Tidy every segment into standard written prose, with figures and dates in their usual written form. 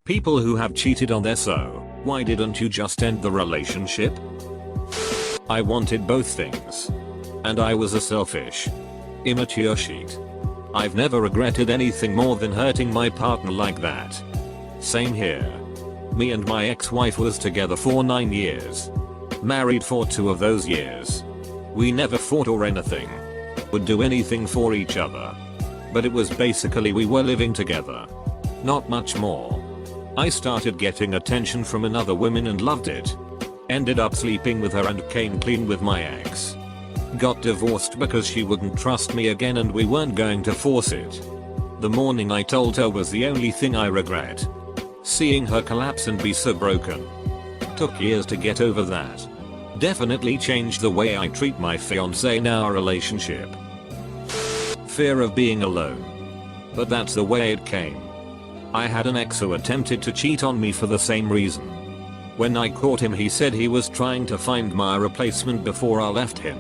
People who have cheated on their so, why didn't you just end the relationship? I wanted both things. And I was a selfish, immature cheat. I've never regretted anything more than hurting my partner like that. Same here. Me and my ex-wife was together for 9 years. Married for 2 of those years. We never fought or anything. Would do anything for each other. But it was basically we were living together. Not much more. I started getting attention from another woman and loved it. Ended up sleeping with her and came clean with my ex. Got divorced because she wouldn't trust me again and we weren't going to force it. The morning I told her was the only thing I regret. Seeing her collapse and be so broken. Took years to get over that. Definitely changed the way I treat my fiancé in our relationship. Fear of being alone. But that's the way it came. I had an ex who attempted to cheat on me for the same reason. When I caught him he said he was trying to find my replacement before I left him.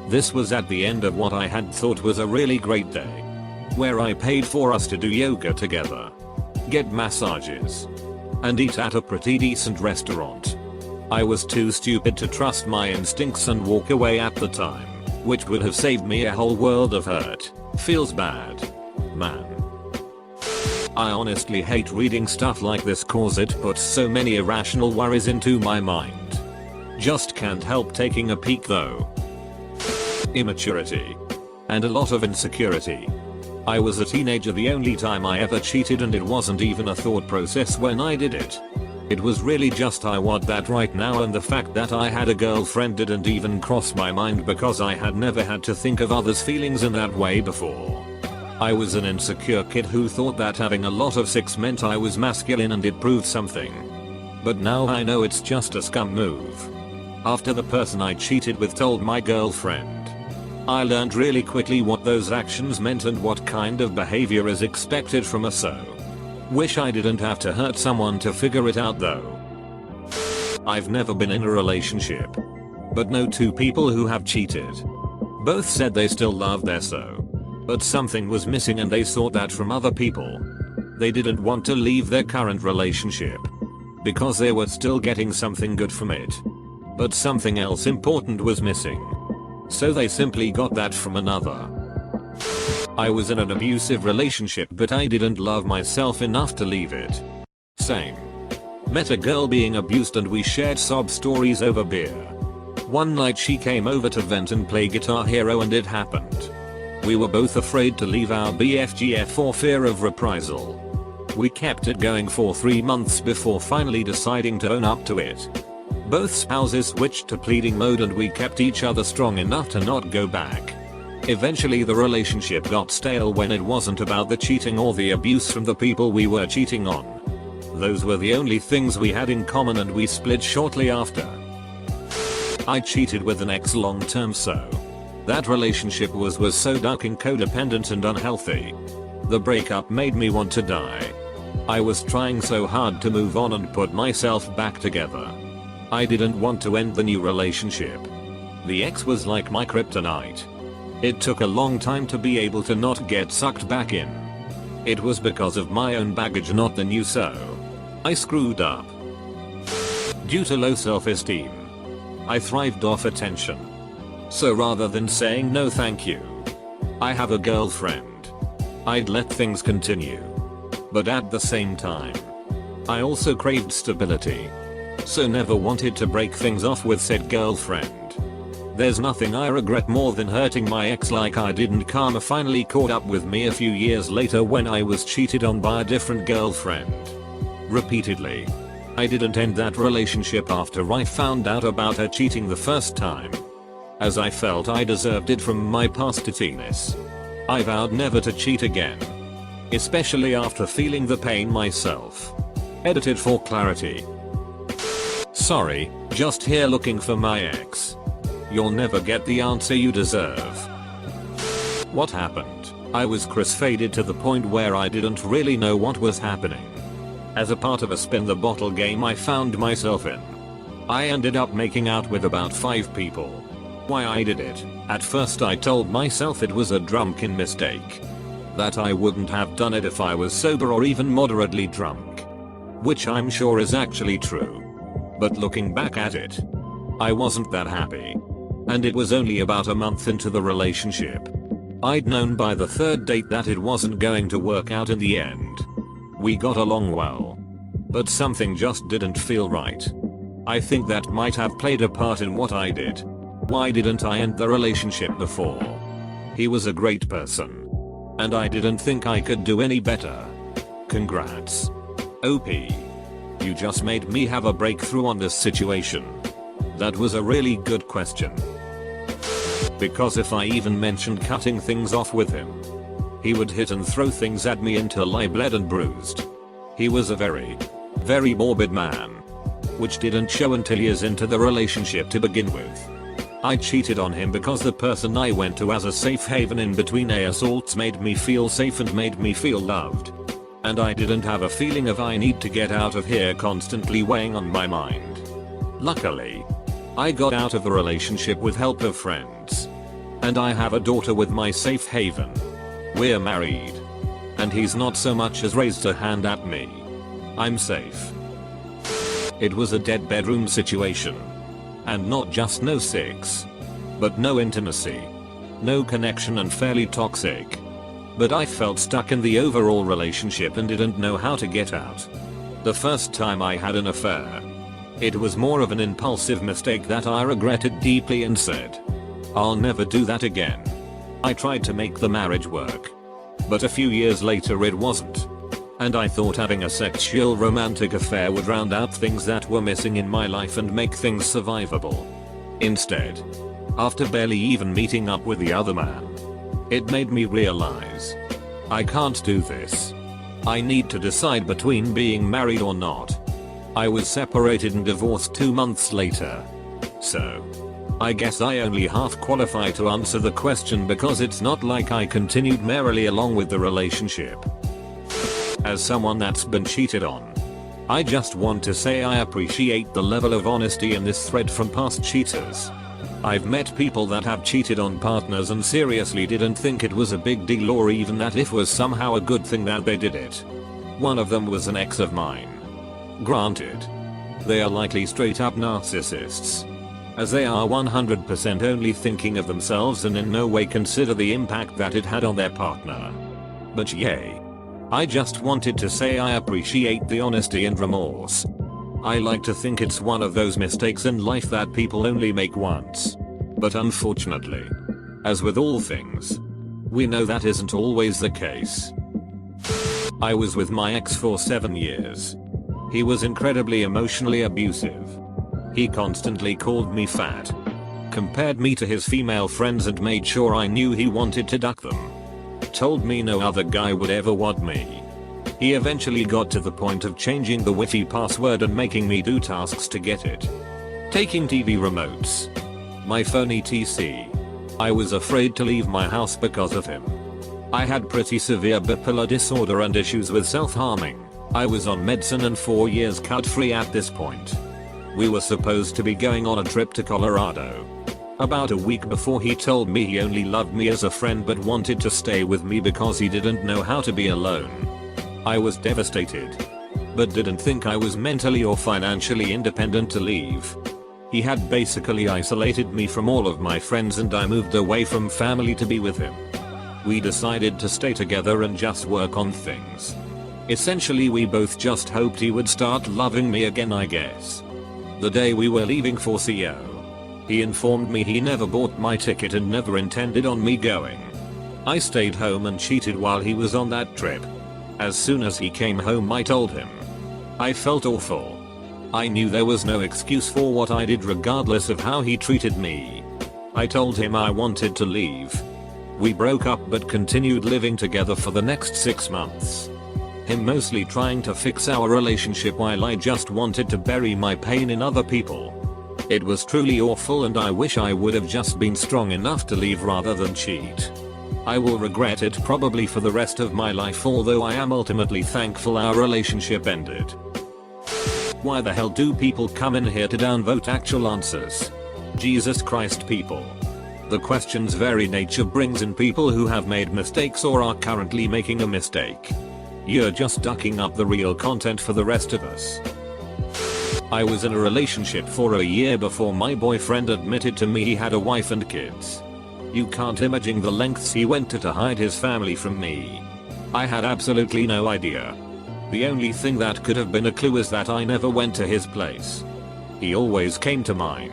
This was at the end of what I had thought was a really great day. Where I paid for us to do yoga together. Get massages. And eat at a pretty decent restaurant. I was too stupid to trust my instincts and walk away at the time. Which would have saved me a whole world of hurt. Feels bad. Man. I honestly hate reading stuff like this cause it puts so many irrational worries into my mind. Just can't help taking a peek though. Immaturity. And a lot of insecurity. I was a teenager the only time I ever cheated and it wasn't even a thought process when I did it. It was really just I want that right now and the fact that I had a girlfriend didn't even cross my mind because I had never had to think of others' feelings in that way before. I was an insecure kid who thought that having a lot of sex meant I was masculine and it proved something. But now I know it's just a scum move. After the person I cheated with told my girlfriend. I learned really quickly what those actions meant and what kind of behavior is expected from a so. Wish I didn't have to hurt someone to figure it out though. I've never been in a relationship. But know 2 people who have cheated. Both said they still love their so. But something was missing and they sought that from other people. They didn't want to leave their current relationship. Because they were still getting something good from it. But something else important was missing. So they simply got that from another. I was in an abusive relationship but I didn't love myself enough to leave it. Same. Met a girl being abused and we shared sob stories over beer. One night she came over to vent and play Guitar Hero and it happened. We were both afraid to leave our BFGF for fear of reprisal. We kept it going for 3 months before finally deciding to own up to it. Both spouses switched to pleading mode and we kept each other strong enough to not go back. Eventually the relationship got stale when it wasn't about the cheating or the abuse from the people we were cheating on. Those were the only things we had in common and we split shortly after. I cheated with an ex long term so. That relationship was so dark and codependent and unhealthy. The breakup made me want to die. I was trying so hard to move on and put myself back together. I didn't want to end the new relationship. The ex was like my kryptonite. It took a long time to be able to not get sucked back in. It was because of my own baggage, not the new so. I screwed up. Due to low self-esteem. I thrived off attention. So rather than saying no thank you, I have a girlfriend. I'd let things continue. But at the same time, I also craved stability. So never wanted to break things off with said girlfriend. There's nothing I regret more than hurting my ex like I did, and karma finally caught up with me a few years later when I was cheated on by a different girlfriend. Repeatedly. I didn't end that relationship after I found out about her cheating the first time. As I felt I deserved it from my past teeness. I vowed never to cheat again. Especially after feeling the pain myself. Edited for clarity. Sorry, just here looking for my ex. You'll never get the answer you deserve. What happened? I was crossfaded to the point where I didn't really know what was happening. As a part of a spin the bottle game I found myself in. I ended up making out with about 5 people. Why I did it, at first I told myself it was a drunken mistake. That I wouldn't have done it if I was sober or even moderately drunk. which I'm sure is actually true. But looking back at it, I wasn't that happy. And it was only about a month into the relationship. I'd known by the third date that it wasn't going to work out in the end. We got along well, but something just didn't feel right. I think that might have played a part in what I did. Why didn't I end the relationship before? He was a great person, and I didn't think I could do any better. Congrats. OP. You just made me have a breakthrough on this situation. That was a really good question. Because if I even mentioned cutting things off with him, he would hit and throw things at me until I bled and bruised. He was a very morbid man, which didn't show until years into the relationship to begin with. I cheated on him because the person I went to as a safe haven in between assaults made me feel safe and made me feel loved. And I didn't have a feeling of I need to get out of here constantly weighing on my mind. Luckily, I got out of the relationship with help of friends. And I have a daughter with my safe haven. We're married. And he's not so much as raised a hand at me. I'm safe. It was a dead bedroom situation. And not just no sex, but no intimacy, no connection, and fairly toxic. But I felt stuck in the overall relationship and didn't know how to get out. The first time I had an affair, it was more of an impulsive mistake that I regretted deeply and said, I'll never do that again. I tried to make the marriage work, but a few years later it wasn't. And I thought having a sexual romantic affair would round out things that were missing in my life and make things survivable. Instead, after barely even meeting up with the other man, it made me realize, I can't do this. I need to decide between being married or not. I was separated and divorced 2 months later. So, I guess I only half qualify to answer the question because it's not like I continued merrily along with the relationship. As someone that's been cheated on, I just want to say I appreciate the level of honesty in this thread from past cheaters. I've met people that have cheated on partners and seriously didn't think it was a big deal or even that it was somehow a good thing that they did it. One of them was an ex of mine. Granted, they are likely straight up narcissists, as they are 100% only thinking of themselves and in no way consider the impact that it had on their partner. But yay. I just wanted to say I appreciate the honesty and remorse. I like to think it's one of those mistakes in life that people only make once. But unfortunately, as with all things, we know that isn't always the case. I was with my ex for 7 years. He was incredibly emotionally abusive. He constantly called me fat, compared me to his female friends and made sure I knew he wanted to duck them. Told me no other guy would ever want me. He eventually got to the point of changing the Wi-Fi password and making me do tasks to get it. Taking TV remotes, my phone etc. I was afraid to leave my house because of him. I had pretty severe bipolar disorder and issues with self-harming. I was on medicine and 4 years cut-free at this point. We were supposed to be going on a trip to Colorado. About a week before he told me he only loved me as a friend but wanted to stay with me because he didn't know how to be alone. I was devastated, but didn't think I was mentally or financially independent to leave. He had basically isolated me from all of my friends and I moved away from family to be with him. We decided to stay together and just work on things. Essentially we both just hoped he would start loving me again, I guess. The day we were leaving for CO, he informed me he never bought my ticket and never intended on me going. I stayed home and cheated while he was on that trip. As soon as he came home I told him. I felt awful. I knew there was no excuse for what I did regardless of how he treated me. I told him I wanted to leave. We broke up but continued living together for the next 6 months. Him mostly trying to fix our relationship while I just wanted to bury my pain in other people. It was truly awful and I wish I would have just been strong enough to leave rather than cheat. I will regret it probably for the rest of my life, although I am ultimately thankful our relationship ended. Why the hell do people come in here to downvote actual answers? Jesus Christ, people. The question's very nature brings in people who have made mistakes or are currently making a mistake. You're just ducking up the real content for the rest of us. I was in a relationship for a year before my boyfriend admitted to me he had a wife and kids. You can't imagine the lengths he went to hide his family from me. I had absolutely no idea. The only thing that could have been a clue is that I never went to his place. He always came to mine.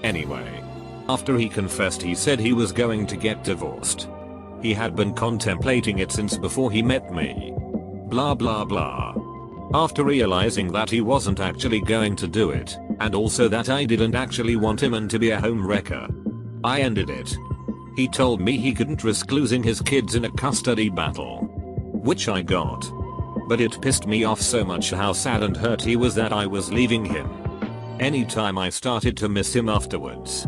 Anyway, after he confessed, he said he was going to get divorced. He had been contemplating it since before he met me. Blah blah blah. After realizing that he wasn't actually going to do it, and also that I didn't actually want him and to be a home wrecker, I ended it. He told me he couldn't risk losing his kids in a custody battle. Which I got. But it pissed me off so much how sad and hurt he was that I was leaving him. Anytime I started to miss him afterwards,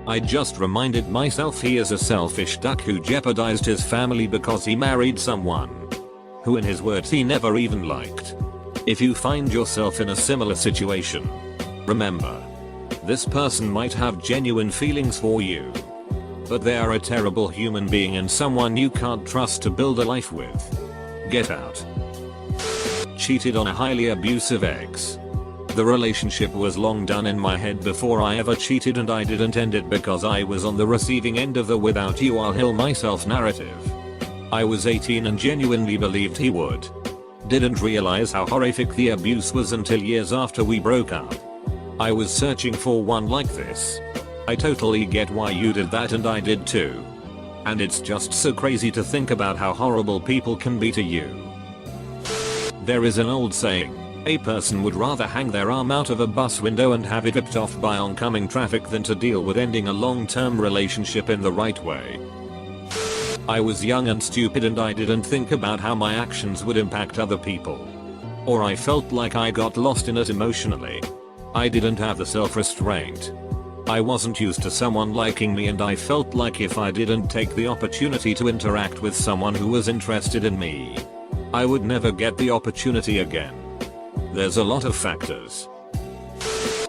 I just reminded myself he is a selfish duck who jeopardized his family because he married someone who, in his words, he never even liked. If you find yourself in a similar situation, remember, this person might have genuine feelings for you, but they are a terrible human being and someone you can't trust to build a life with. Get out. Cheated on a highly abusive ex. The relationship was long done in my head before I ever cheated, and I didn't end it because I was on the receiving end of the "without you I'll heal myself" narrative. I was 18 and genuinely believed he would. Didn't realize how horrific the abuse was until years after we broke up. I was searching for one like this. I totally get why you did that, and I did too. And it's just so crazy to think about how horrible people can be to you. There is an old saying, a person would rather hang their arm out of a bus window and have it ripped off by oncoming traffic than to deal with ending a long-term relationship in the right way. I was young and stupid, and I didn't think about how my actions would impact other people. Or I felt like I got lost in it emotionally. I didn't have the self-restraint. I wasn't used to someone liking me, and I felt like if I didn't take the opportunity to interact with someone who was interested in me, I would never get the opportunity again. There's a lot of factors.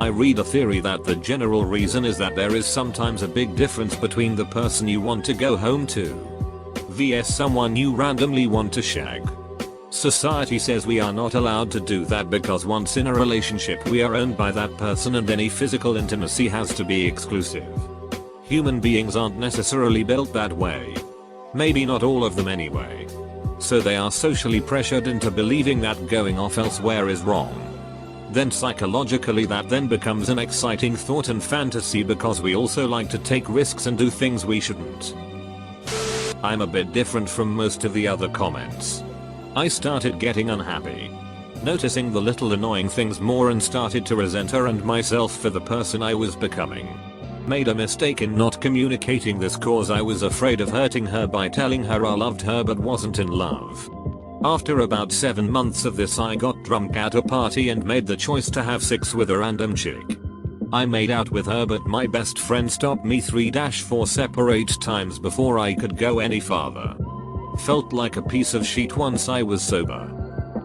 I read a theory that the general reason is that there is sometimes a big difference between the person you want to go home to vs someone you randomly want to shag. Society says we are not allowed to do that because once in a relationship we are owned by that person and any physical intimacy has to be exclusive. Human beings aren't necessarily built that way. Maybe not all of them anyway. So they are socially pressured into believing that going off elsewhere is wrong. Then psychologically that then becomes an exciting thought and fantasy because we also like to take risks and do things we shouldn't. I'm a bit different from most of the other comments. I started getting unhappy, noticing the little annoying things more, and started to resent her and myself for the person I was becoming. Made a mistake in not communicating this cause I was afraid of hurting her by telling her I loved her but wasn't in love. After about 7 months of this, I got drunk at a party and made the choice to have sex with a random chick. I made out with her, but my best friend stopped me 3-4 separate times before I could go any farther. Felt like a piece of shit once I was sober.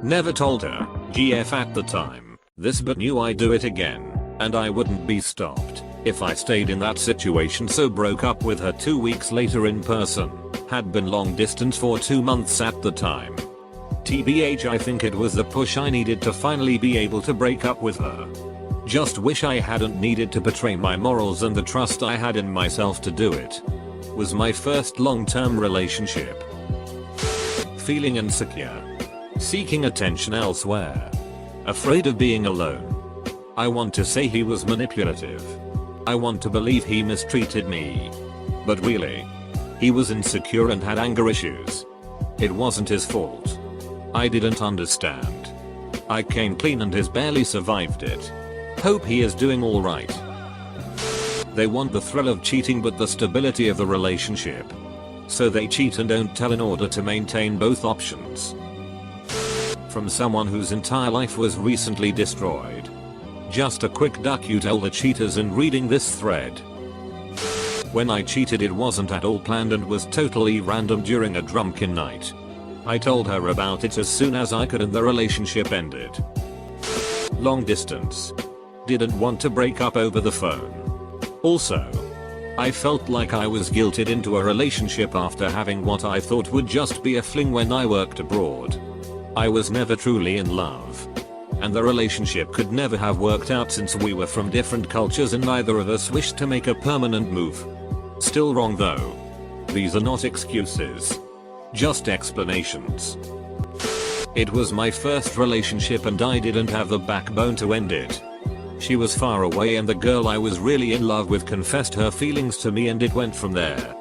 Never told her, GF at the time, this, but knew I'd do it again, and I wouldn't be stopped if I stayed in that situation, so broke up with her 2 weeks later in person. Had been long distance for 2 months at the time. TBH, I think it was the push I needed to finally be able to break up with her. Just wish I hadn't needed to betray my morals and the trust I had in myself to do it. Was my first long-term relationship. Feeling insecure. Seeking attention elsewhere. Afraid of being alone. I want to say he was manipulative. I want to believe he mistreated me. But really, he was insecure and had anger issues. It wasn't his fault. I didn't understand. I came clean and has barely survived it. Hope he is doing alright. They want the thrill of cheating but the stability of the relationship. So they cheat and don't tell in order to maintain both options. From someone whose entire life was recently destroyed. Just a quick duck you tell the cheaters in reading this thread. When I cheated, it wasn't at all planned and was totally random during a drunken night. I told her about it as soon as I could and the relationship ended. Long distance. Didn't want to break up over the phone. Also, I felt like I was guilted into a relationship after having what I thought would just be a fling when I worked abroad. I was never truly in love. And the relationship could never have worked out since we were from different cultures and neither of us wished to make a permanent move. Still wrong though. These are not excuses. Just explanations. It was my first relationship and I didn't have the backbone to end it. She was far away and the girl I was really in love with confessed her feelings to me and it went from there.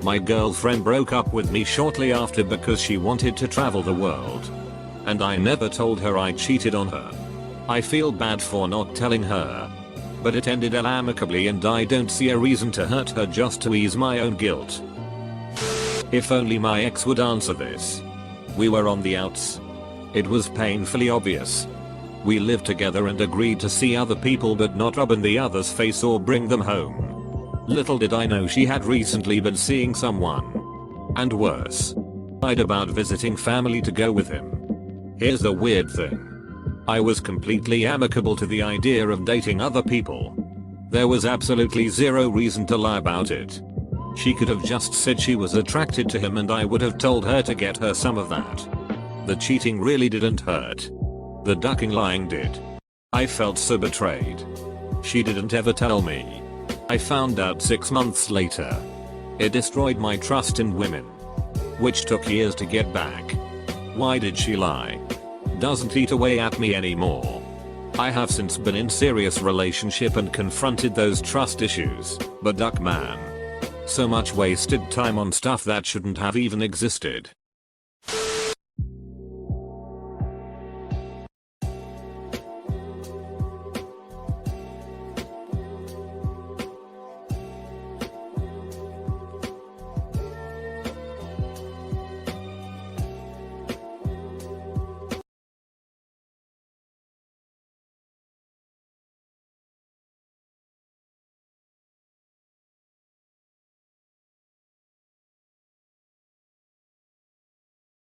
My girlfriend broke up with me shortly after because she wanted to travel the world. And I never told her I cheated on her. I feel bad for not telling her. But it ended amicably and I don't see a reason to hurt her just to ease my own guilt. If only my ex would answer this. We were on the outs. It was painfully obvious. We lived together and agreed to see other people but not rub in the other's face or bring them home. Little did I know she had recently been seeing someone. And worse. Lied about visiting family to go with him. Here's the weird thing. I was completely amicable to the idea of dating other people. There was absolutely zero reason to lie about it. She could have just said she was attracted to him and I would have told her to get her some of that. The cheating really didn't hurt. The ducking lying did. I felt so betrayed. She didn't ever tell me. I found out 6 months later. It destroyed my trust in women. Which took years to get back. Why did she lie? Doesn't eat away at me anymore. I have since been in serious relationship and confronted those trust issues, but duck man. So much wasted time on stuff that shouldn't have even existed.